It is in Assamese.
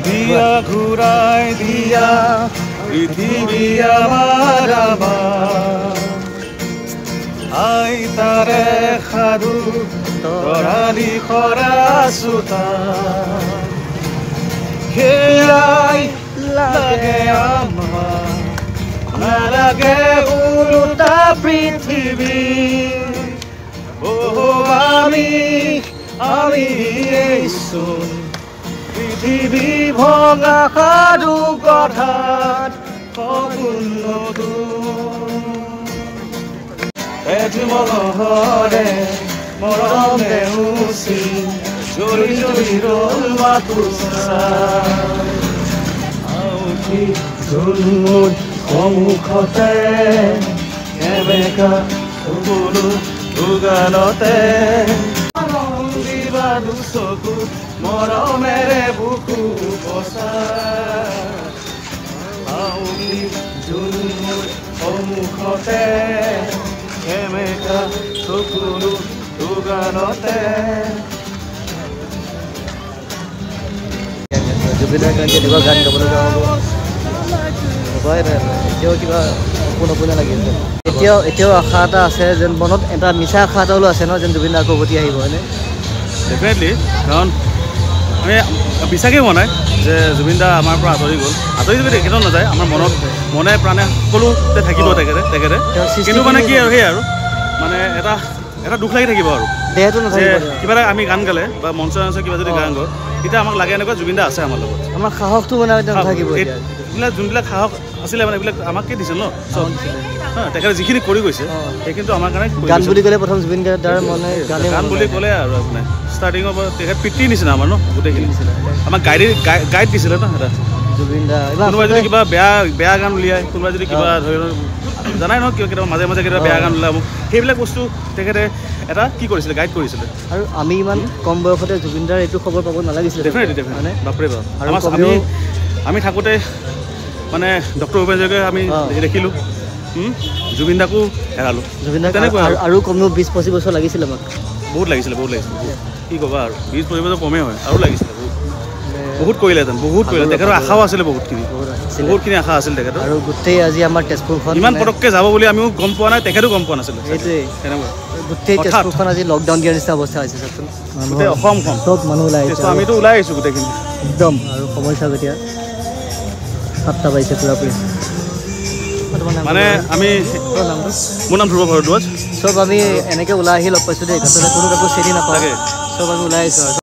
দিয়া ঘূৰাই দিয়া পৃথিৱী আমাৰ আইতাৰে সাধু তৰালি খৰা চোতা সেয়াই লাগে আমাৰ নালাগে উলোটা পৃথিৱী আমি এইচোন পৃথিৱী ভঙা সাধু কথাত সপোন মহৰে মৰমে উচি জৰি জৰি ৰল মাতো ঝুলমুল সন্মুখতে এবেকা সকলো দুগানতে চকু মৰমেৰে বুকু বচা ঝুলমুল সন্মুখতে এবেকা সকলো দুগানতে জুবিনৰ কাৰণে তেনেকুৱা গান গাবলৈ যাওঁ এতিয়াও কিবা সপোন সপোনে লাগিল এতিয়াও আশা এটা আছে যেন মনত এটা মিছা আশা এটা আছে ন যেন জুবিন আকৌ উভতি আহিব হয়নে ডেফিনেটলি কাৰণ আমি বিশ্বাসেই হোৱা নাই যে জুবিন দা আমাৰ পৰা আঁতৰি গ'ল আঁতৰি যদি তেখেতও নাযায় আমাৰ মনত মনে প্ৰাণে সকলোতে থাকিব তেখেতে কিন্তু মানে কি আৰু সেই আৰু মানে এটা দুখ লাগি থাকিব আৰু দেহটো নাথাকিব কিবা এটা আমি গান গালে বা মঞ্চ কিবা যদি গান গাওঁ তেতিয়া আমাক লাগে এনেকুৱা জুবিন দা আছে আমাৰ লগত আমাৰ সাহসটো মানে নাথাকিব এইবিলাক যোনবিলাক সাহস আছিলে মানে এইবিলাক আমাকে দিছিল ন চব তেখেতে যিখিনি কৰি গৈছে সেইখিনিতো আমাৰ কাৰণে গান বুলি ক'লে প্ৰথম জুবিন দাৰ মনে গান বুলি ক'লে আৰু আপোনাৰ ষ্টাৰ্টিঙৰ পৰা তেখেত পিতৃৰ নিচিনা আমাৰ ন গোটেইখিনি আমাক গাইড দিছিলে ন এটা জুবিন দা কোনোবাই যদি কিবা বেয়া গান উলিয়াই কোনোবাই যদি কিবা ধৰি জানাই নহয় কেতিয়াবা মাজে মাজে কেতিয়াবা বেয়া গান ওলাব সেইবিলাক বস্তু তেখেতে এটা কি কৰিছিলে গাইড কৰিছিলে আৰু আমি ইমান কম বয়সতে জুবিন দাৰ এইটো খবৰ পাব নালাগিছিলে ডেফিনেটলি বাপৰে বাপ আমি থাকোঁতে মানে ডক্টৰ ভূপেন হাজৰিকাক আমি দেখিলোঁ জুবিন দাকো হেৰালোঁ জুবিন দাক তেনেকুৱা আৰু কমেও ২০-২৫ বছৰ লাগিছিলে আমাক বহুত লাগিছিলে কি ক'বা আৰু ২০-২৫ বছৰ কমেই হয় আৰু লাগিছিলে বহুত কৰিলেহেঁতেন তেখেতৰ আশাও আছিলে বহুতখিনি আশা আছিল তেখেতৰ আৰু গোটেই আজি আমাৰ তেজপুৰখন ইমান পটককৈ যাব বুলি আমিও গম পোৱা নাই তেখেতো গম পোৱা নাছিলে সেইটোৱে তেনেকুৱা গোটেই তেজপুৰখন আজি লকডাউন দিয়াৰ নিচিনা অৱস্থা হৈছে চাওকচোন গোটেই অসমখন চব মানুহ ওলাই আহিছে আমিতো ওলাই আহিছোঁ গোটেইখিনি একদম আৰু সমস্যা এতিয়া ৭টা পাইছে পুৰাপুৰি মানে আমি মোৰ নাম ধ্ৰুৱ ভৰদ্বাজ চব আমি এনেকৈ ওলাই আহি লগ পাইছোঁ দেই কোনো কাকো চিনি নাপাওঁ চব আমি ওলাই আহিছোঁ আৰু